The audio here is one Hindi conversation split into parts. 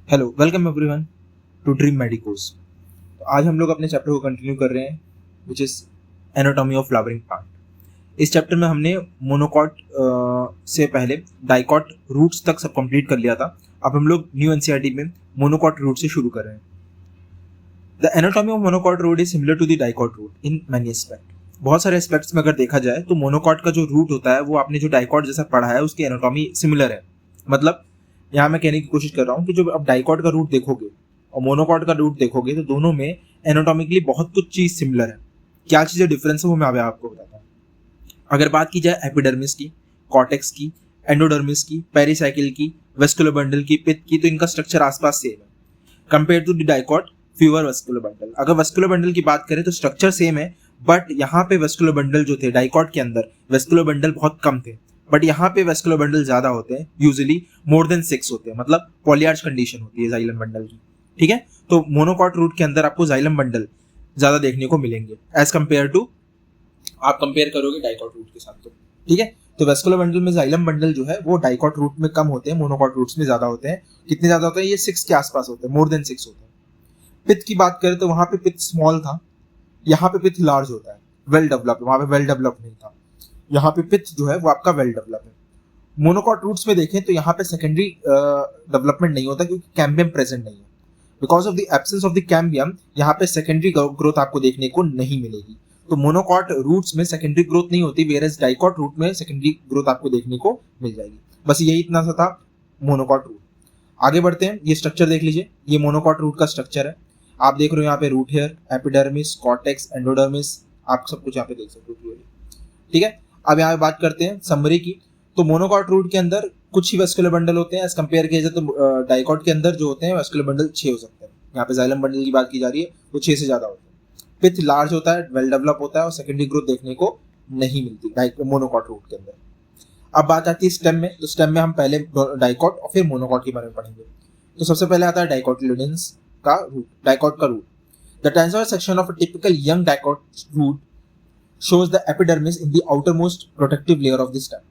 Hello, welcome everyone to Dream Medicos. तो आज हम लोग अपने चैप्टर को कंटिन्यू कर रहे हैं which is anatomy of flowering plant. इस चैप्टर में हमने मोनोकॉट से पहले डाइकॉट रूट्स तक सब कंप्लीट कर लिया था। अब हम लोग न्यू एनसीईआरटी में मोनोकॉट रूट से शुरू कर रहे हैं। The anatomy of monocot root is similar to the dicot root in many aspect. बहुत सारे एस्पेक्ट्स में अगर देखा जाए तो मोनोकॉट का जो रूट होता है वो आपने जो डाइकॉट जैसा पढ़ा है उसकी एनाटॉमी सिमिलर है। मतलब यहाँ मैं कहने की कोशिश कर रहा हूँ कि जो अब डाइकॉट का रूट देखोगे और मोनोकॉट का रूट देखोगे तो दोनों में एनाटॉमिकली बहुत कुछ चीज सिमिलर है। क्या चीजें डिफरेंस है वो मैं आपको बताता हूँ। अगर बात की जाए एपिडर्मिस की, कॉर्टेक्स की, एंडोडर्मिस की, पेरिसाइकिल की, वेस्कुलर बंडल की, पित्त की, तो इनका स्ट्रक्चर आसपास सेम है compare to the dicot fewer vascular bundle. अगर वेस्कुलर बंडल की बात करें तो स्ट्रक्चर सेम है, बट यहाँ पे वेस्कुलर बंडल जो थे डाइकॉट के अंदर वेस्कुलर बंडल बहुत कम थे, बट यहाँ पे वेस्कुलर बंडल ज्यादा होते हैं, यूजुअली मोर देन 6 होते हैं, मतलब पॉलीआर्च कंडीशन होती है जाइलम बंडल की। ठीक है, तो मोनोकॉट रूट के अंदर आपको जाइलम बंडल ज्यादा देखने को मिलेंगे एज कंपेयर टू, आप कंपेयर करोगे डाइकॉट रूट के साथ। तो ठीक है, तो वेस्कुलर बंडल में जाइलम बंडल जो है वो डाइकॉट रूट में कम होते हैं, मोनोकॉट रूट्स में ज्यादा होते हैं। कितने ज्यादा होते हैं? ये 6 के आसपास होते हैं, मोर देन 6 होते हैं। पित्त की बात करें तो वहां पे पित्त स्मॉल था, यहाँ पे पित्त लार्ज होता है, वेल डेवलप। वहां पे वेल डेवलप नहीं था, यहाँ पे पित्त जो है वो आपका वेल डेवलप है। मोनोकॉट रूट्स में देखें तो यहाँ पे सेकेंडरी डेवलपमेंट नहीं होता क्योंकि कैम्बियम प्रेजेंट नहीं है। Because of the absence of the cambium यहाँ पे सेकेंडरी ग्रोथ आपको देखने को नहीं मिलेगी। तो मोनोकॉट रूट्स में सेकेंडरी ग्रोथ नहीं होती, वेयरएज डाइकॉट रूट में सेकेंडरी ग्रोथ आपको देखने को मिल जाएगी। बस यही इतना सा था मोनोकॉट रूट। आगे बढ़ते हैं, ये स्ट्रक्चर देख लीजिए, ये मोनोकॉट रूट का स्ट्रक्चर है। आप देख रहे हो यहाँ पे root hair, epidermis, cortex, endodermis, आप सब कुछ यहाँ पे देख सकते हो। ठीक है, अब यहाँ पे बात करते हैं समरी की। तो मोनोकॉट रूट के अंदर कुछ ही वेस्कुलर बंडल होते हैं एज कंपेयर किया जाए तो डाइकॉट के अंदर जो होते हैं वेस्कुलर बंडल 6 हो सकते हैं। यहाँ पे जाइलम बंडल की बात की जा रही है तो 6 से ज्यादा होते हैं। पित्त लार्ज होता है, वेल डेवलप होता है और सेकेंडरी ग्रोथ देखने को नहीं मिलती मोनोकॉट रूट के अंदर। अब बात आती है स्टेम में, तो स्टेम में हम पहले डाइकॉट और फिर मोनोकॉट के बारे में पढ़ेंगे। तो सबसे पहले आता है डाइकोटिलेडन्स का रूट, डाइकॉट का root. The transverse section of a typical young dicot root shows the epidermis in the outermost protective layer of the stem।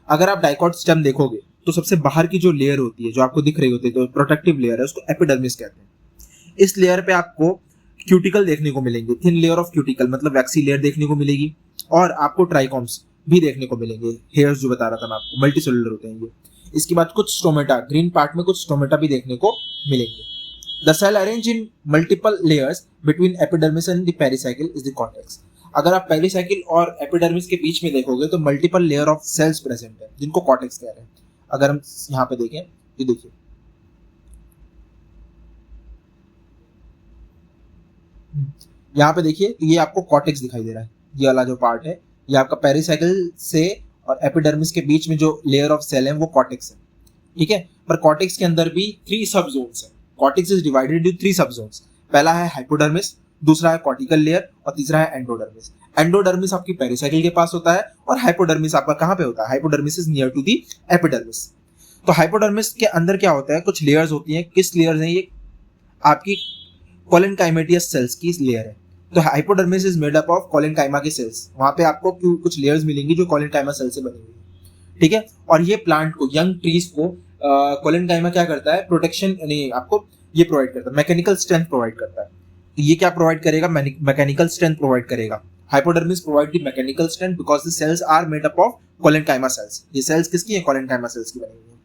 अगर आप डाइकॉट स्टेम देखोगे तो सबसे बाहर की जो लेयर होती है जो आपको दिख रही होती है, तो प्रोटेक्टिव लेयर है, उसको एपिडर्मिस कहते हैं। इस लेयर पे आपको क्यूटिकल देखने को मिलेंगे, थिन लेयर ऑफ क्यूटिकल, मतलब वैक्सी लेयर देखने को मिलेगी, और आपको ट्राइकॉम्स भी देखने को मिलेंगे, हेयर्स जो बता रहा था मैं आपको, मल्टीसेलुलर होते हैं ये। इसके बाद कुछ स्टोमेटा, ग्रीन पार्ट में कुछ स्टोमेटा भी देखने को मिलेंगे। The cell arrange in multiple layers between epidermis and the pericycle is the cortex. अगर आप पेरिसाइकिल और एपिडर्मिस के बीच में देखोगे तो multiple layer of cells present है जिनको कॉर्टेक्स कह रहे हैं। अगर हम यहाँ पे देखें, ये देखिए, यहाँ पे देखिए तो ये आपको कॉर्टेक्स दिखाई दे रहा है। ये वाला जो पार्ट है ये आपका पेरिसाइकिल से और एपिडर्मिस के बीच में जो लेयर ऑफ सेल है वो कॉर्टेक्स है। ठीक है, पर कॉर्टेक्स के अंदर भी 3 सब जोन्स है। कॉर्टेक्स इज डिवाइडेड इनटू 3 सब जोन्स। पहला है हाइपोडर्मिस, दूसरा है कॉर्टिकल लेयर और तीसरा है एंडोडर्मिस। एंडोडर्मिस आपकी पेरिसाइकिल के पास होता है और हाइपोडर्मिस आपका कहाँ पे होता है? Hypodermis is near to the epidermis. तो हाइपोडर्मिस के अंदर क्या होता है? कुछ लेयर्स होती हैं। किस लेयर्स हैं ये? आपकी कोलेनकाइमेटियस सेल्स की लेयर है। तो hypodermis is made up of collenchyma के सेल्स। वहां पे आपको कुछ लेयर्स मिलेंगी जो कोलेनकाइमा सेल से बनी हुई है। ठीक है, और ये प्लांट को, यंग ट्रीज को कोलेनकाइमा क्या करता है? प्रोटेक्शन, यानी आपको ये प्रोवाइड करता है, मैकेनिकल स्ट्रेंथ प्रोवाइड करता है। तो ये क्या प्रोवाइड करेगा? मैकेनिकल स्ट्रेंथ प्रोवाइड करेगा। Hypodermis provide the mechanical strength because the cells are made up of collenchyma cells. ये सेल्स किसकी है? कोलेनकाइमा सेल्स की बनी हुई है।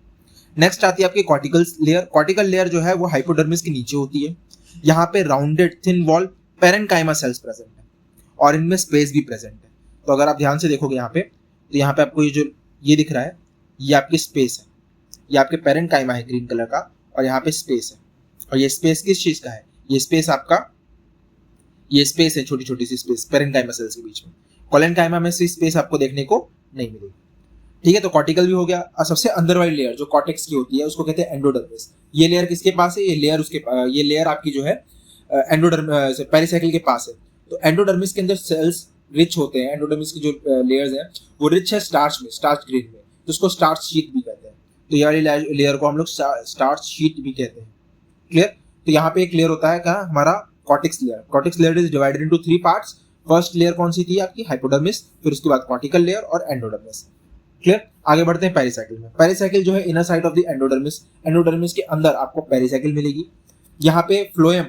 नेक्स्ट आती है आपकी कॉर्टिकल लेयर। कॉर्टिकल लेयर जो है वो हाइपोडर्मिस के नीचे होती है। यहाँ पे rounded thin wall parenchyma cells present है और इनमें स्पेस भी प्रेजेंट है। तो अगर आप ध्यान से देखोगे यहाँ पे, तो यहाँ पे आपको ये जो ये दिख रहा है ये आपकी स्पेस है, ये आपके पेरेन्काइमा है ग्रीन कलर का, और यहाँ पे स्पेस है। और ये स्पेस किस चीज का है? ये स्पेस आपका, ये स्पेस है, छोटी छोटी सी स्पेस पेरेन्काइमा सेल्स के बीच में। कोलेनकाइमा में से स्पेस आपको देखने को नहीं मिलेगी। ठीक है, तो कॉर्टिकल भी हो गया। और सबसे अंदर वाली लेयर जो कॉर्टेक्स की होती है उसको कहते हैं एंडोडर्मिस। ये लेयर किसके पास है? ये लेयर आपकी जो है एंडोडर्मिस पेरिसाइकिल के पास है। तो एंडोडर्मिस के अंदर सेल्स रिच होते हैं। एंडोडर्मिस की जो लेयर्स हैं वो रिच है स्टार्च में, स्टार्च ग्रेन में, तो उसको स्टार्च शीट भी कहते हैं। तो ये वाली लेयर को हम लोग स्टार्च शीट भी कहते हैं। क्लियर? तो यहाँ पे एक लेयर होता है क्या? हमारा cortex layer. Cortex layer is divided into 3 parts. First layer कौन सी थी? आपकी हाइपोडर्मिस, फिर उसके बाद कॉर्टिकल लेयर और एंडोडर्मिस। क्लियर। आगे बढ़ते हैं पेरिसाइकिल में। पेरिसाइकिल जो है inner side of the endodermis, endodermis के अंदर आपको पेरिसाइकिल मिलेगी। यहाँ पे phloem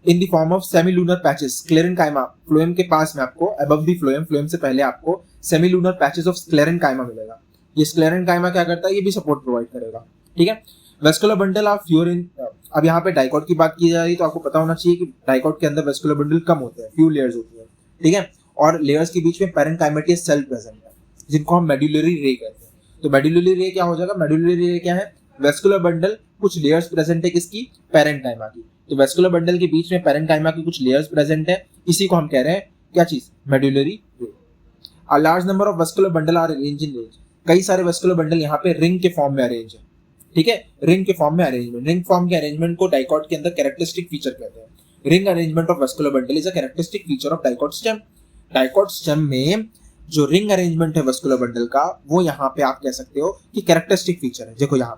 in the form of semilunar patches, sclerenchyma, phloem के पास में आपको अबव द फ्लोएम, फ्लोएम से पहले आपको सेमीलूनर पैचेस ऑफ स्क्लेरेनकाइमा मिलेगा। ये स्क्लेरेनकाइमा क्या करता है, ये भी सपोर्ट प्रोवाइड करेगा, ठीक है। वेस्कुलर बंडल ऑफ फ्यूर इन, अब यहाँ पे डाइकॉट की बात की जा रही है तो आपको पता होना चाहिए कि डाइकॉट के अंदर वेस्कुलर बंडल कम होते हैं, फ्यू लेयर्स होती है, ठीक है। और लेयर्स के बीच में पैरेनकाइमेटियस सेल प्रेजेंट है जिनको हम मेडुलरी रे कहते हैं। तो मेडुलरी रे क्या हो जाएगा, मेडुलरी रे क्या है, वेस्कुलर बंडल, कुछ लेयर्स प्रेजेंट है किसकी, पैरेनकाइमा की। तो वेस्कुलर बंडल के बीच में पैरेनकाइमा की कुछ लेयर्स प्रेजेंट है, इसी को हम कह रहे हैं क्या चीज, medullary ray. A large number of vascular bundle are arranged in range, कई सारे वेस्कुलर बंडल यहाँ पे रिंग के फॉर्म में अरेंज है, ठीक है। रिंग के फॉर्म में अरेंजमेंट, रिंग फॉर्म के अरेंजमेंट को डाइकॉट के अंदर कैरेक्टरिस्टिक फीचर कहते हैं। Ring arrangement of vascular bundle is a characteristic feature of dicot stem. Dicot stem में जो रिंग अरेंजमेंट है वेस्कुलर बंडल का, वो यहाँ पे आप कह सकते हो कि कैरेक्टरिस्टिक फीचर है। देखो यहाँ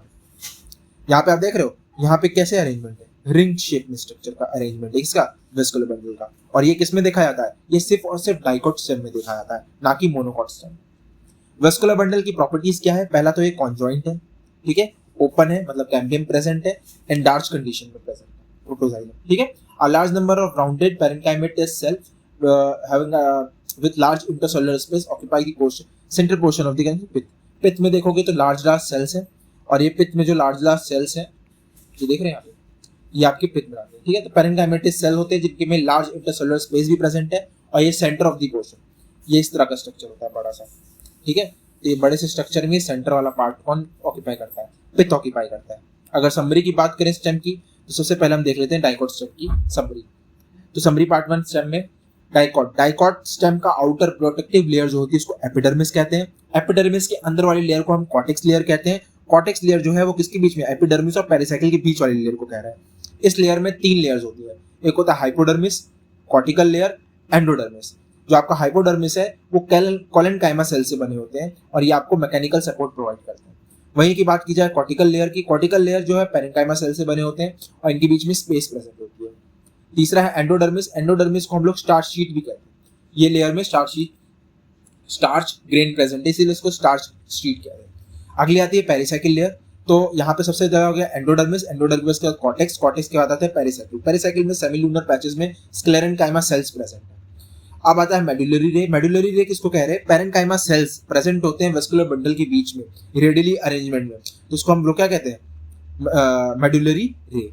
पे आप देख रहे हो, यहाँ पे कैसे अरेंजमेंट है, रिंग शेप में स्ट्रक्चर का अरेंजमेंट है इसका, वेस्कुलर बंडल का। और ये किस में देखा जाता है, ये सिर्फ और सिर्फ डाइकॉट स्टेम में देखा जाता है, ना कि मोनोकॉट स्टेम। वेस्कुलर बंडल की प्रॉपर्टीज क्या है, पहला तो ये कॉन्जॉइंट है, ठीक है, ओपन है मतलब कैम्बियम प्रेजेंट है, एंडार्च कंडीशन में प्रेजेंट है, प्रोटोजाइलम, ठीक है। A large number of rounded parenchymatous cell having with large intercellular space occupy the portion, center portion of the पित्त। पित्त में देखोगे तो लार्ज सेल्स है, और ये पित्त में जो लार्ज सेल्स हैं, जो देख रहे हैं यहाँ पे, ये आपके पित्त में आते हैं, ठीक है। तो पैरेनकाइमेटिस सेल होते हैं जिनके में लार्ज इंटरसेलुलर स्पेस भी प्रेजेंट है, और ये सेंटर ऑफ द पोर्शन, ये इस तरह का स्ट्रक्चर होता है बड़ा सा, ठीक है। तो ये बड़े से स्ट्रक्चर में सेंटर वाला पार्ट कौन ऑक्यूपाई करता है, पित्त ऑक्यूपाई करता है। अगर समरी की बात करें स्टेम की, तो सबसे पहले हम देख लेते हैं डाइकॉट स्टेम की समरी। तो समरी पार्ट 1 स्टेम में डाइकॉट स्टेम का आउटर प्रोटेक्टिव लेयर जो होती है उसको एपिडर्मिस कहते हैं। एपिडर्मिस के अंदर वाली लेयर को हम कॉर्टेक्स लेयर कहते हैं। कॉर्टेक्स लेयर जो है वो किसके बीच में, एपिडर्मिस और पेरिसाइकिल के बीच वाली लेयर को कह रहे हैं। इस लेयर में 3 लेयर्स होती है, एक होता है हाइपोडर्मिस, कॉर्टिकल लेयर, एंडोडर्मिस। जो आपका हाइपोडर्मिस है वो कोलेनकाइमा सेल से बने होते हैं और ये आपको मैकेनिकल सपोर्ट प्रोवाइड करते हैं। वहीं की बात की जाए कॉर्टिकल लेयर की, कॉर्टिकल लेयर जो है पैरेनकाइमा सेल से बने होते हैं और इनके बीच में स्पेस प्रेजेंट होती है। तीसरा है एंडोडर्मिस, एंडोडर्मिस को हम लोग स्टार्च शीट भी कहते हैं। ये लेयर में स्टार्च ग्रेन प्रेजेंट है, इसीलिए इसको स्टार्च शीट कहते हैं। अगली आती है पेरिसाइकिल लेयर। तो यहाँ पे सबसे ज्यादा हो गया एंडोडर्मिस, एंडोडर्मिस के बाद कॉर्टेक्स, कॉर्टेक्स के बाद आता है पेरिसाइकिल। पेरिसाइकिल में सेमीलूनर पैचेस में स्क्लेरेनकाइमा सेल्स प्रेजेंट है। अब आता है मेडुलरी रे। मेडुलरी रे किसको कह रहे हैं, पैरेनकाइमा सेल्स प्रेजेंट होते हैं वेस्कुलर बंडल के बीच में रेडियली अरेंजमेंट में, तो उसको हम लोग क्या कहते हैं, मेडुलरी रे।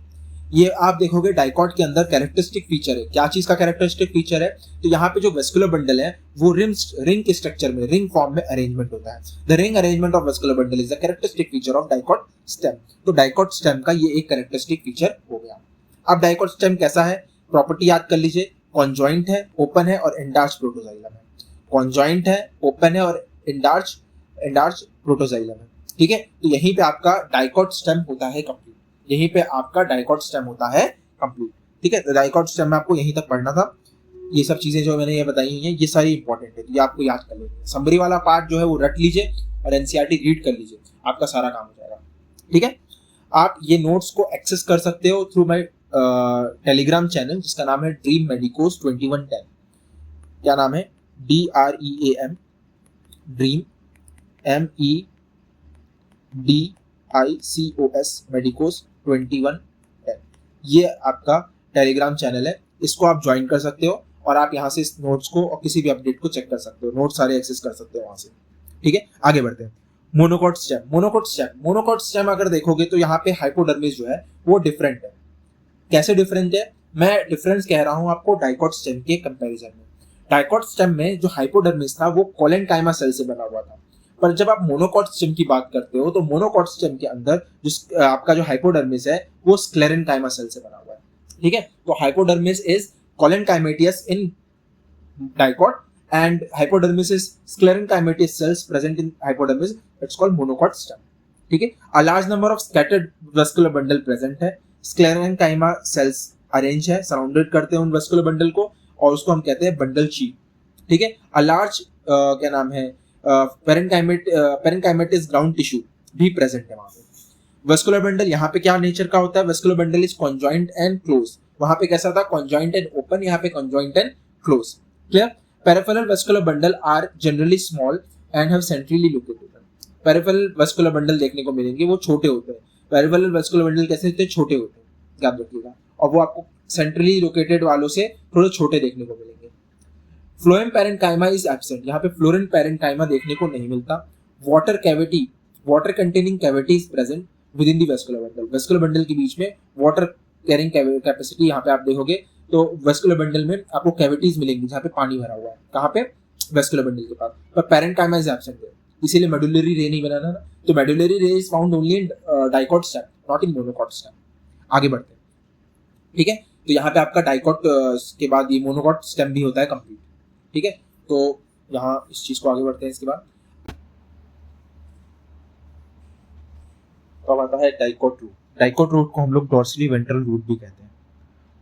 ये आप देखोगे डाइकॉट के अंदर कैरेक्टरिस्टिक फीचर है। क्या चीज का कैरेक्टरिस्टिक फीचर है, तो यहाँ पे जो वेस्कुलर बंडल है वो रिंग के स्ट्रक्चर में, रिंग फॉर्म में अरेंजमेंट होता है। The ring arrangement of vascular bundle is the characteristic feature of dicot stem. तो डाइकॉट स्टेम का ये एक कैरेक्टरिस्टिक फीचर हो गया। अब डाइकॉट स्टेम कैसा है, प्रॉपर्टी याद कर लीजिए, कॉन्जॉइंट है, ओपन है और एंडार्च प्रोटोजाइलम है। कॉन्जॉइंट है, ओपन है और एंडार्च प्रोटोजाइलम है, ठीक है। तो यहीं पे आपका डाइकॉट स्टेम होता है कंप्लीट, यहीं पे आपका डाइकॉट स्टेम होता है कंप्लीट, ठीक है। तो डाइकॉट स्टेम में आपको यहीं तक पढ़ना था। ये सब चीजें जो मैंने ये बताई हैं ये सारी इंपॉर्टेंट है, तो ये आपको याद कर लीजिए। समरी वाला पार्ट जो है वो रट लीजिए और एनसीईआरटी रीड कर लीजिए, आपका सारा काम हो जाएगा, ठीक है। आप ये नोट्स को एक्सेस कर सकते हो थ्रू माई टेलीग्राम चैनल जिसका नाम है ड्रीम मेडिकोस 2110। क्या नाम है, DREAM ड्रीम MEDICOS मेडिकोस 2110। ये आपका टेलीग्राम चैनल है, इसको आप ज्वाइन कर सकते हो और आप यहाँ से इस नोट्स को और किसी भी अपडेट को चेक कर सकते हो, नोट्स सारे एक्सेस कर सकते हो वहां से, ठीक है। आगे बढ़ते हैं। मोनोकॉट स्टेम अगर देखोगे तो यहाँ पे हाइपोडर्मिस जो है वो डिफरेंट है। कैसे डिफरेंट है, मैं डिफरेंस कह रहा हूँ आपको डाइकॉट स्टेम के कंपैरिजन में। डाइकॉट स्टेम में जो हाइपोडर्मिस था वो कोलेनकाइमा सेल से बना हुआ था, पर जब आप मोनोकॉट स्टेम की बात करते हो तो मोनोकॉट स्टेम के अंदर जो आपका जो हाइपोडर्मिस है वो स्क्लेरेनकाइमा सेल से बना हुआ है, ठीक है। तो hypodermis is collenchymatous in dicot and hypodermis is sclerenchymatous cells present in hypodermis, it's called monocot stem, ठीक है। a large number of scattered vascular bundle present है, sclerenchyma cells arrange है, सराउंडेड करते हैं उन vascular bundle को और उसको हम कहते हैं बंडल शीट, ठीक है। a large क्या नाम है parenchymatous ground tissue भी प्रेजेंट है वहां पे। vascular bundle यहाँ पे क्या नेचर का होता है, vascular bundle is conjoined and close, वहां पे कैसा था conjoined and open, यहाँ पे conjoined and close, clear। Peripheral vascular bundle are generally small and have centrally located. Peripheral vascular bundle देखने को मिलेंगे, वो छोटे होते हैं। पेरिफेरल वेस्कुलर बंडल कैसे होते हैं? छोटे होते हैं, याद रखिएगा। और वो आपको सेंट्रली लोकेटेड वालों से थोड़े छोटे देखने को मिलेंगे। फ्लोएम पैरेन्काइमा इज एब्सेंट, यहाँ पे फ्लोएम पैरेन्काइमा देखने को नहीं मिलता। Water cavity, water containing cavity is present with in the vascular bundle, vascular bundle के बीच में वाटर कैरिंग कैपेसिटी यहाँ पे आप देखोगे तो वेस्कुलर बंडल में आपको कैविटीज मिलेंगी जहाँ पे पानी भरा हुआ है। कहाँ पे? वेस्कुलर बंडल के पास। पर पैरेन्काइमा इज एब्सेंट है, इसीलिए मेडुलरी रे नहीं बनाना ना। तो मेडुलरी रे is found only in dicot stem, not in monocot stem. आगे बढ़ते हैं, ठीक है। तो यहाँ पे आपका डाइकॉट के बाद ये मोनोकॉट स्टेम भी होता है कंप्लीट, ठीक है। तो यहाँ इस चीज को आगे बढ़ते हैं। इसके बाद तो अब आता है डाइकॉट रूट। डाइकॉट रूट को हम लोग डॉर्सली वेंट्रल रूट भी कहते हैं।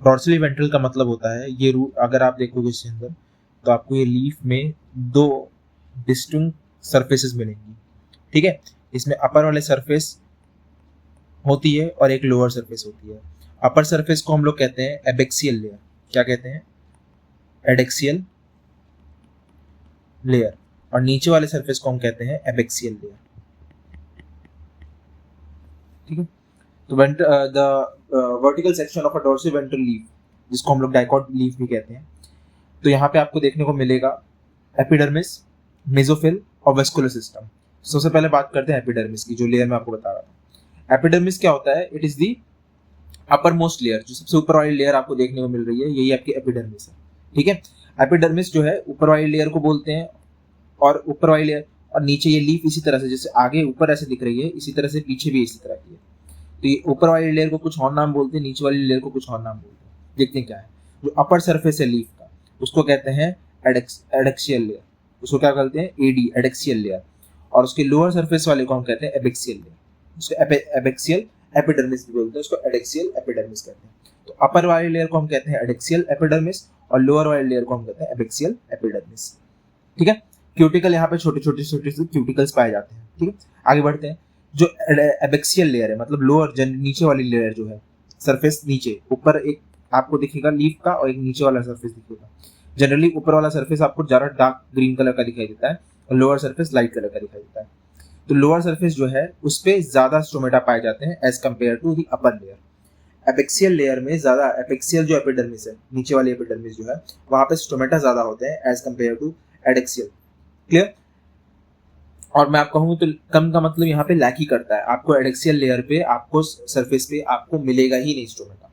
डॉर्सली वेंट्रल का मतलब होता है ये रूट, अगर आप देखोगे इसके अंदर तो आपको ये लीफ में दो डिस्टिंक्ट सरफेसेस मिलेंगी, ठीक है। इसमें अपर वाले सरफेस होती है और एक लोअर सरफेस होती है। अपर सरफेस को हम लोग कहते हैं एबेक्सियल लेयर। क्या कहते हैं? Adaxial layer. और नीचे वाले सरफेस को हम कहते हैं एबेक्सियल लेयर, ठीक है। तो the vertical section of a dorsal ventral leaf, जिसको हम लोग डाइकॉट लीफ भी कहते हैं। तो यहाँ पे आपको देखने को मिलेगा एपिडर्मिस, मेसोफिल और वेस्कुलर सिस्टम। सबसे पहले बात करते हैं एपिडर्मिस की, जो लेयर मैं आपको बता रहा था। एपिडर्मिस क्या होता है? It is the upper most layer, जो सबसे ऊपर वाली लेयर आपको देखने को मिल रही है, यही आपकी एपिडर्मिस है, ठीक है। एपिडर्मिस जो है ऊपर वाली लेयर को बोलते हैं, और ऊपर वाली लेयर और नीचे ये लीफ इसी तरह से, जैसे आगे ऊपर ऐसे दिख रही है, इसी तरह से पीछे भी इसी तरह की है। तो ये ऊपर वाली लेयर को कुछ और नाम बोलते हैं, नीचे वाली लेयर को कुछ और नाम बोलते हैं। देखते हैं क्या है। जो अपर सरफेस है लीफ का, उसको कहते हैं एडेक्सियल लेयर, उसको क्या कहते हैं? एडी, एडेक्सियल लेयर। और उसके लोअर सरफेस वाले को हम कहते हैं एबेक्सियल लेयर, उसको एबेक्सियल एपिडर्मिस भी बोलते हैं, उसको एडेक्सियल एपिडर्मिस कहते हैं। तो अपर वाली लेयर को हम कहते हैं एडेक्सियल एपिडर्मिस और लोअर वाली लेयर को हम कहते हैं एबेक्सियल एपिडर्मिस, ठीक है। क्यूटिकल, यहाँ पे छोटे छोटे क्यूटिकल्स पाए जाते हैं, ठीक है। आगे बढ़ते हैं। जो एबेक्सियल लेयर है, मतलब लोअर नीचे वाली लेयर जो है, सरफेस नीचे, ऊपर एक आपको दिखेगा लीफ का और एक नीचे वाला सरफेस दिखेगा। जनरली ऊपर वाला सरफेस आपको ज्यादा डार्क ग्रीन कलर का दिखाई देता है और लोअर सरफेस लाइट कलर का दिखाई देता है। तो लोअर सरफेस जो है उस पे ज्यादा स्टोमेटा पाए जाते हैं as compare to the upper layer. Abaxial layer में ज्यादा, एपेक्सियल जो एपिडर्मिस है, नीचे वाली एपिडर्मिस जो है, वहां पे स्टोमेटा ज्यादा होते हैं as compare to adaxial. Clear? और मैं आपको कहूँ तो कम का मतलब यहाँ पे लैक ही करता है। आपको एडेक्सियल लेयर पे, आपको सरफेस पे आपको मिलेगा ही नहीं stomata.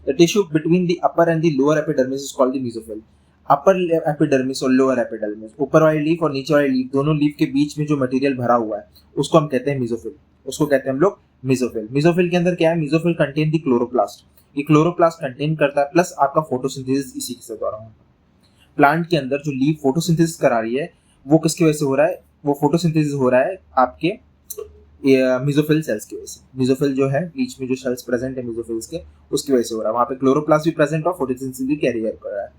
The tissue between the upper and the lower epidermis is called the mesophyll. Upper epidermis और लोअर एपिडर्मिस, ऊपर वाली लीफ और नीचे वाली लीफ, दोनों लीफ के बीच में जो मटेरियल भरा हुआ है उसको हम कहते हैं मेसोफिल। उसको कहते हैं हम लोग मेसोफिल। मेसोफिल के अंदर क्या है? Mesophyll contain the chloroplast. ये क्लोरोप्लास्ट कंटेन करता है, प्लस आपका फोटोसिंथेसिस इसी के द्वारा होता है। प्लांट के अंदर जो लीफ फोटोसिंथेसिस करा रही है वो किसकी वजह से हो रहा है? वो फोटोसिंथेसिस हो रहा है आपके मेसोफिल सेल्स की वजह से। मेसोफिल जो है, बीच में जो सेल्स प्रेजेंट है मेसोफिल्स के, उसकी वजह से हो रहा है। वहाँ पे क्लोरोप्लास्ट भी प्रेजेंट और फोटोसिंथेसिस भी कैरी कर रहा है।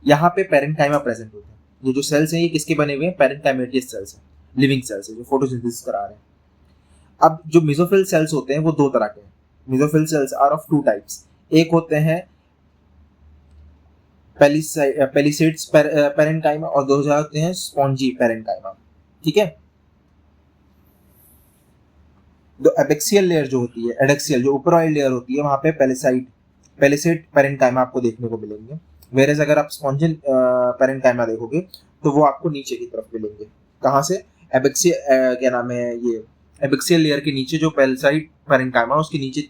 यहाँ पे पैरेन्काइमा प्रेजेंट होते हैं। ये जो सेल्स हैं ये किसके बने हुए हैं? पैरेन्काइमेटियस सेल्स हैं, लिविंग सेल्स है जो फोटोसिंथेसिस करा रहे हैं। अब जो मेसोफिल सेल्स होते हैं वो दो तरह के हैं। Mesophyll cells are of two types. एक होते हैं पेलिसेड्स पैरेन्काइमा और दूसरे होते हैं स्पॉन्जी पैरेन्काइमा, ठीक है। तो एबेक्सियल लेयर जो होती है, एडेक्सियल जो ऊपर वाली लेयर होती है, वहां पे पेलिसेड पैरेन्काइमा आपको देखने को मिलेंगे। वेरेज अगर आप स्पॉन्जिन पैरेन्काइमा देखोगे तो वो आपको नीचे की तरफ मिलेंगे। कहाँ से? एबेक्सियल क्या नाम है, ये एबेक्सियल लेयर के नीचे जो पेलिसाइड पैरेन्काइमा, उसके नीचे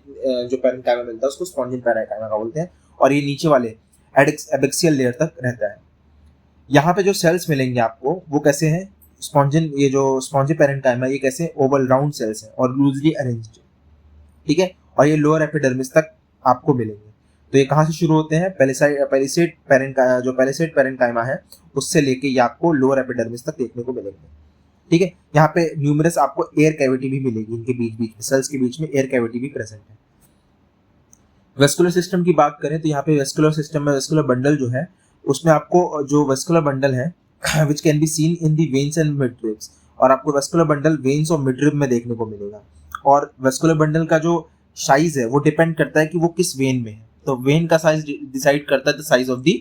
जो पैरेन्काइमा मिलता है उसको स्पॉन्जिन पैरेन्काइमा का बोलते हैं। और ये नीचे वाले एबेक्सियल लेयर तक रहता है। यहाँ पे जो सेल्स मिलेंगे आपको वो कैसे हैं? स्पॉन्जिन, ये जो स्पॉन्जी पैरेन्काइमा, ये कैसे ओवल राउंड सेल्स हैं और लूजली अरेंज्ड, ठीक है। और ये लोअर एपिडर्मिस तक आपको मिलेंगे। तो ये कहाँ से शुरू होते हैं? पेलिसेड पैरेन्काइमा है उससे लेके ये आपको लोअर एपिडर्मिस तक देखने को मिलेंगे, ठीक है। यहाँ पे न्यूमरस आपको एयर कैविटी भी मिलेगी, इनके बीच में सेल्स के बीच में एयर कैविटी भी प्रेजेंट है। वेस्कुलर सिस्टम की बात करें तो यहाँ पे वेस्कुलर सिस्टम में वेस्कुलर बंडल जो है, उसमें आपको जो वेस्कुलर बंडल है which can be seen in the veins and midribs, और आपको वेस्कुलर बंडल वेन्स और मिडरिब में देखने को मिलेगा। और वेस्कुलर बंडल का जो साइज है वो डिपेंड करता है कि वो किस वेन में है। तो वेन का साइज डिसाइड करता है the size of the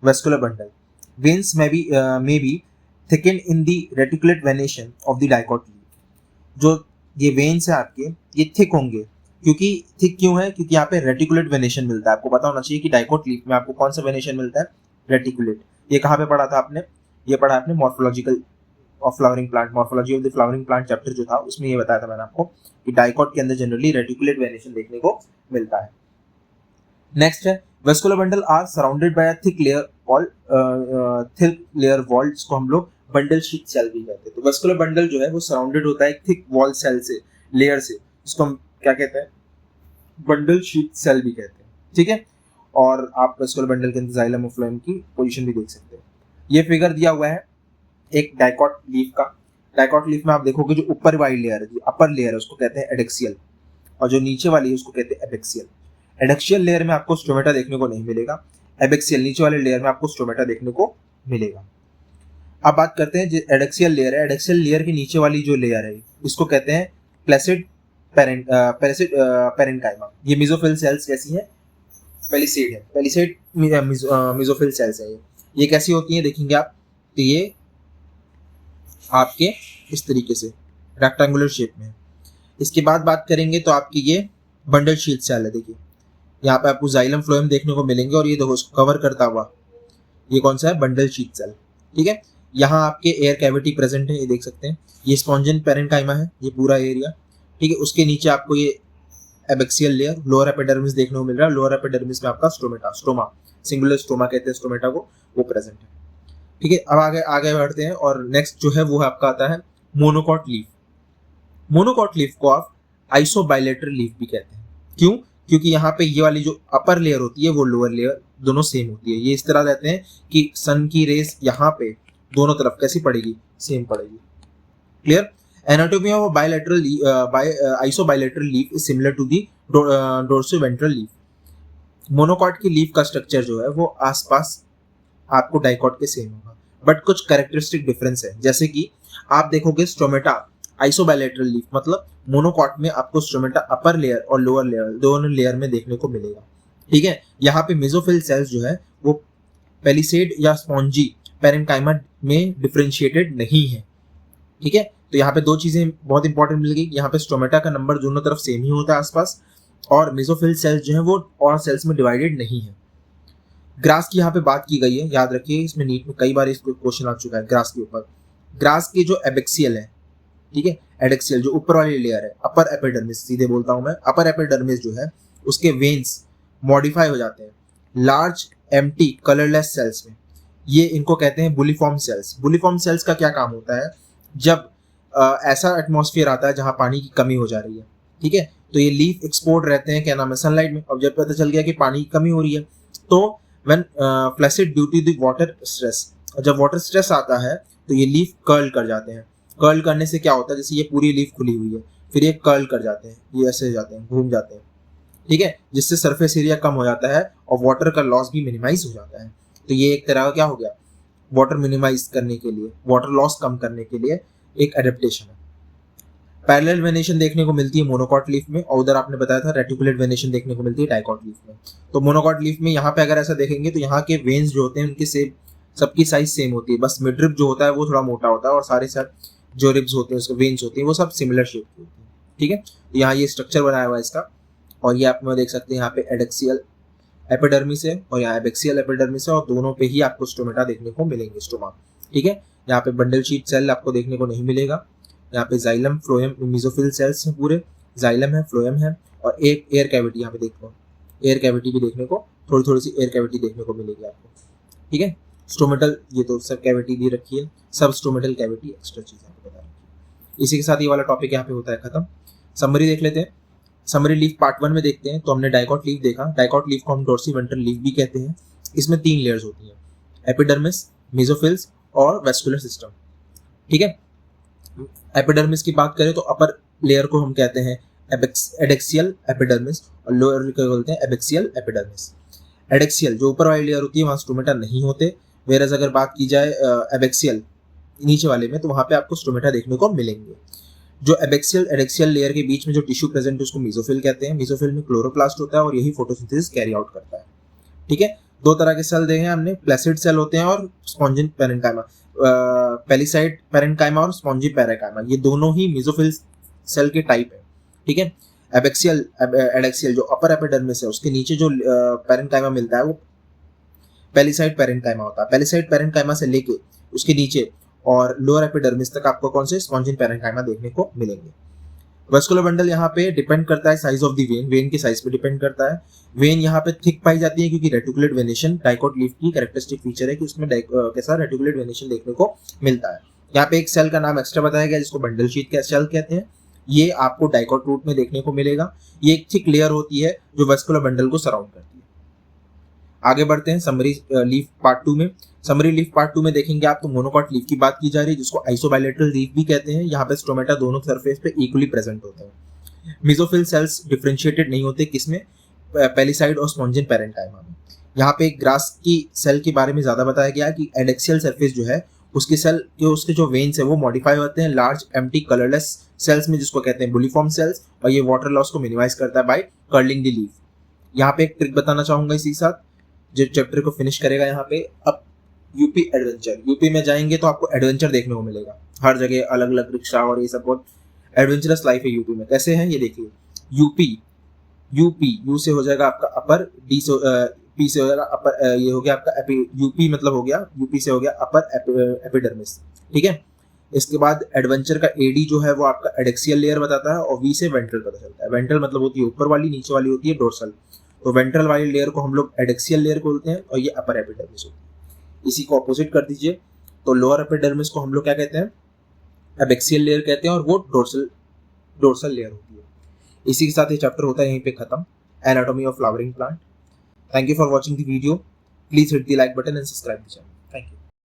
vascular bundle. Veins में be thicken in the reticulate venation of the dicot leaf. जो ये वेन्स है आपके ये थिक होंगे। क्योंकि थिक क्यों है? क्योंकि यहाँ पे रेटिकुलेट वेनेशन मिलता है। आपको पता होना चाहिए कि डाइकोट लीफ में आपको कौन सा वेनेशन मिलता है? रेटिकुलेट। ये कहाँ पे पढ़ा था आपने? ये पढ़ा आपने morphological of flowering plant, morphology of the flowering plant chapter जो था उसमें ये बताया था मैंने आपको कि डाइकोट के अंदर जनरली रेटिकुलेट वेनेशन देखने को मिलता है। नेक्स्ट है vascular bundle are surrounded by a thick layer wall, thick layer wall, जिसको हम लोग बंडल शीट सेल भी कहते हैं। तो वेस्कुलर बंडल जो है वो सराउंडेड होता है एक थिक वॉल सेल से, लेयर से, जिसको हम क्या कहते हैं? बंडल शीट सेल भी कहते हैं। ठीक है, और आप वेस्कुलर बंडल के अंदर जाइलम और फ्लोएम की पोजीशन भी देख सकते हैं। ये फिगर दिया हुआ है एक डाइकोट लीफ का। डाइकोट लीफ में आप देखोगे जो ऊपर वाली लेयर है, जो अपर लेयर है, उसको कहते हैं एडेक्सियल, और जो नीचे वाली है उसको कहते हैं एबेक्सियल। एडेक्सियल लेयर में आपको स्टोमेटा देखने को नहीं मिलेगा, एबेक्सियल नीचे वाले लेयर में आपको स्टोमेटा देखने को मिलेगा। अब बात करते हैं जो एडेक्सियल लेयर है, एडेक्सियल लेयर के नीचे वाली जो लेयर है इसको कहते हैं प्लेसिड पेरेन्काइमा। ये मेसोफिल सेल्स कैसी है? पेलिसेड है, पेलिसेड मेसोफिल सेल्स है। ये कैसी होती है देखेंगे आप, तो ये आपके इस तरीके से रेक्टेंगुलर शेप में। इसके बाद बात करेंगे तो आपकी ये बंडल शीट सेल है। देखिए यहाँ पे आपको जाइलम फ्लोएम देखने को मिलेंगे, और ये देखो उसको कवर करता हुआ ये कौन सा है? Bundle sheath cell. ठीक है, यहाँ आपके एयर कैविटी प्रेजेंट है, ये देख सकते हैं। ये स्पॉन्जिन पेरेन्काइमा है, ये पूरा एरिया। ठीक है, उसके नीचे आपको ये एबेक्सियल लेयर, लोअर एपिडर्मिस देखने को मिल रहा है। लोअर एपिडर्मिस में आपका स्टोमा, सिंगुलर स्टोमा कहते हैं स्टोमेटा को, वो प्रेजेंट है। ठीक है, अब आगे बढ़ते हैं, और नेक्स्ट जो है वो आपका आता है मोनोकॉट लीफ। मोनोकॉट लीफ को आप आइसोबाइलेटरल लीफ भी कहते हैं। क्यों? क्योंकि यहाँ पे ये वाली जो अपर लेयर होती है वो लोअर लेयर दोनों सेम होती है। ये इस तरह रहते हैं कि सन की रेस यहाँ पे दोनों तरफ कैसी पड़ेगी? सेम पड़ेगी। Clear? Anatomy of bilateral isobilateral leaf is similar to the dorsiventral leaf. Monocot की लीफ का स्ट्रक्चर जो है वो आसपास आपको डाइकोट के सेम होगा, बट कुछ कैरेक्टरिस्टिक डिफरेंस है। जैसे कि आप देखोगे स्टोमेटा आइसोबाइलेटरल लीफ, मतलब मोनोकॉट में आपको स्टोमेटा अपर लेयर और लोअर लेयर दोनों लेयर में देखने को मिलेगा। ठीक है, यहाँ पे मेसोफिल सेल्स जो है वो पेलिसेड या स्पॉन्जी पेरेन्काइमा में डिफरेंशिएटेड नहीं है। ठीक है, तो यहाँ पे दो चीजें बहुत इंपॉर्टेंट मिल गई। यहाँ पे स्टोमेटा का नंबर दोनों तरफ सेम ही होता है आसपास, और मेसोफिल सेल्स जो है वो और सेल्स में डिवाइडेड नहीं है। ग्रास की यहाँ पे बात की गई है, याद रखिए, इसमें नीट में कई बार इसको क्वेश्चन आ चुका है ग्रास के ऊपर। ग्रास की जो एबेक्सियल है, ठीक है, एडेक्सियल जो ऊपर वाली लेयर है, अपर एपिडर्मिस, सीधे बोलता हूं मैं, अपर एपिडर्मिस जो है उसके वेन्स मॉडिफाई हो जाते हैं लार्ज एम्प्टी कलरलेस सेल्स में। ये इनको कहते हैं बुलिफॉर्म सेल्स। बुलिफॉर्म सेल्स का क्या काम होता है? जब ऐसा एटमॉस्फेयर आता है जहां पानी की कमी हो जा रही है, ठीक है, तो ये लीफ एक्सपोर्ट रहते हैं क्या नाम है? सनलाइट में। अब जब पता चल गया कि पानी की कमी हो रही है, तो when flaccid due to the water stress, जब वाटर स्ट्रेस आता है तो ये लीफ कर्ल कर जाते हैं। कर्ल करने से क्या होता है? जैसे ये पूरी लीफ खुली हुई है, फिर ये कर्ल कर जाते हैं, ये ऐसे जाते हैं, घूम जाते हैं। ठीक है, जिससे सरफेस एरिया कम हो जाता है और वाटर का लॉस भी मिनिमाइज हो जाता है। तो ये एक तरह का क्या हो गया? वाटर मिनिमाइज करने के लिए, वाटर लॉस कम करने के लिए एक एडेप्टेशन है। पैरेलल वेनेशन देखने को मिलती है मोनोकॉट लीफ में, और उधर आपने बताया था रेटिकुलेट वेनेशन देखने को मिलती है डाइकोट लीफ में। तो मोनोकॉट लीफ में यहाँ पे अगर ऐसा देखेंगे तो यहाँ के वेन्स जो होते हैं उनके सेम, सबकी साइज सेम होती है, बस मिडरिब जो होता है वो थोड़ा मोटा होता है, और सारे सब जो रिब्स होते हैं उसके वेन्स होती है वो सब सिमिलर शेप की होती है। ठीक है, यहाँ ये स्ट्रक्चर बनाया हुआ है इसका, और ये आप देख सकते हैं यहाँ पे एडेक्सियल एपिडर्मिस है और यहाँ एबेक्सियल एपिडर्मिस है, और दोनों पे ही आपको स्टोमेटा देखने को मिलेंगे, स्टोमा। ठीक है, यहाँ पे बंडल शीट सेल आपको देखने को नहीं मिलेगा। यहाँ पे जाइलम फ्लोएम मेसोफिल सेल्स हैं, पूरे जाइलम है, फ्लोएम है, और एक एयर कैविटी यहाँ पे देखो, एयर कैविटी भी देखने को, थोड़ी थोड़ी सी एयर कैविटी देखने को मिलेगी आपको। ठीक है, स्टोमेटल, ये तो सब कैविटी दी रखी है, सब स्टोमेटल कैविटी एक्स्ट्रा चीज आपको बता रखी है। इसी के साथ ये वाला टॉपिक यहाँ पे होता है खत्म। समरी देख लेते हैं। समरी लीफ पार्ट 1 में देखते हैं। तो हमने डाइकोट लीफ देखा। डाइकोट लीफ को हम डोर्सीवेंट्रल लीफ भी कहते हैं। इसमें 3 लेयर्स होती हैं, एपिडर्मिस, मेसोफिल्स और वेस्कुलर सिस्टम। ठीक है, एपिडर्मिस की बात करें तो अपर लेयर को हम कहते हैं एडेक्सियल एपिडर्मिस, और लोअर को बोलते हैं एबेक्सियल एपिडर्मिस। एडेक्सियल जो ऊपर वाली लेयर होती है वहाँ स्टोमेटा नहीं होते, वेरस अगर बात की जाए एबेक्सियल नीचे वाले में, तो वहाँ पे आपको स्टोमेटा देखने को मिलेंगे। जो एबेक्सियल एडेक्सियल लेयर के बीच में जो टिश्यू प्रेजेंट है उसको मेसोफिल कहते हैं। मेसोफिल में क्लोरोप्लास्ट होता है और यही फोटोसिंथेसिस कैरी आउट करता है। ठीक है, 2 तरह के सेल देखे हमने, प्लेसिड सेल होते हैं और स्पॉन्जिन पेरेन्काइमा, पेलिसाइड पेरेन्काइमा और स्पॉन्जी पेरेन्काइमा, ये दोनों ही मेसोफिल सेल के टाइप है, ठीक है। एबैक्सियल एडैक्सियल जो अपर एपिडर्मिस है उसके नीचे जो पैरेन्काइमा मिलता है वो पेलिसाइड पैरेन्काइमा होता है। पेलिसाइड पैरेन्काइमा से लेके उसके नीचे और लोअर एपिडर्मिस तक आपको कौन से स्पॉन्जिन पैरेन्काइमा देखने को मिलेंगे। वस्कुलर बंडल यहाँ पे डिपेंड करता है साइज ऑफ द वेन के साइज पे डिपेंड करता है। वेन यहाँ पे थिक पाई जाती है क्योंकि रेटिकुलेट वेनेशन डाइकोट लीफ की कैरेक्टरिस्टिक फीचर है कि उसमें कैसा रेटिकुलेट वेनेशन देखने को मिलता है। यहाँ पे एक सेल का नाम एक्स्ट्रा बताया गया जिसको बंडल शीट का सेल कहते हैं, ये आपको डाइकोट रूट में देखने को मिलेगा। ये एक थिक लेयर होती है जो वस्कुलर बंडल को सराउंड करती है। आगे बढ़ते हैं समरी लीफ पार्ट 2 में। समरी लीफ पार्ट 2 में देखेंगे आप तो मोनोकॉट लीफ की बात की जा रही है जिसको आइसोबायलेटरल लीफ भी कहते हैं। यहाँ पे स्टोमेटा दोनों सरफेस पे इक्वली प्रेजेंट होते हैं। मेसोफिल सेल्स डिफरेंशिएटेड नहीं होते किसमें, पेलिसाइड और स्पॉन्जिन पैरेन्काइमा में। यहाँ पे ग्रास की सेल के बारे में ज्यादा बताया गया कि एडेक्सियल सरफेस जो है उसके सेल के उसके जो वेन्स है वो मॉडिफाई होते हैं लार्ज एम्प्टी कलरलेस सेल्स में जिसको कहते हैं बुलिफॉर्म सेल्स, और ये वाटर लॉस को मिनिमाइज करता है बाय कर्लिंग द लीफ। यहाँ पे एक ट्रिक बताना चाहूंगा इसी साथ जो चैप्टर को फिनिश करेगा। यहाँ पे अब यूपी एडवेंचर, यूपी में जाएंगे तो आपको एडवेंचर देखने को मिलेगा हर जगह, अलग अलग रिक्शा और ये सब, बहुत एडवेंचरस लाइफ है यूपी में। कैसे है ये देखिए, यूपी यू से हो जाएगा आपका अपर, डी से पी से हो जाएगा अपर, ये हो गया आपका यूपी मतलब हो गया, यूपी से हो गया अपर एपिडर्मिस, ठीक है। इसके बाद एडवेंचर का एडी जो है वो आपका एडेक्सियल लेयर बताता है और वी से वेंट्रल पता चलता है। वेंट्रल मतलब होती है ऊपर वाली, नीचे वाली होती है डोर्सल। तो वेंट्रल वाली लेयर को हम लोग एडेक्सियल लेयर बोलते हैं और ये अपर एपिडर्मिस होती है। इसी को ऑपोजिट कर दीजिए तो लोअर एपिडर्मिस को हम लोग क्या कहते हैं, एबैक्सियल लेयर कहते हैं और वो डोर्सल लेयर होती है। इसी के साथ ये चैप्टर होता है यहीं पे खत्म, anatomy of flowering plant. Thank you for watching the video, please hit the like button and subscribe the channel. Thank you.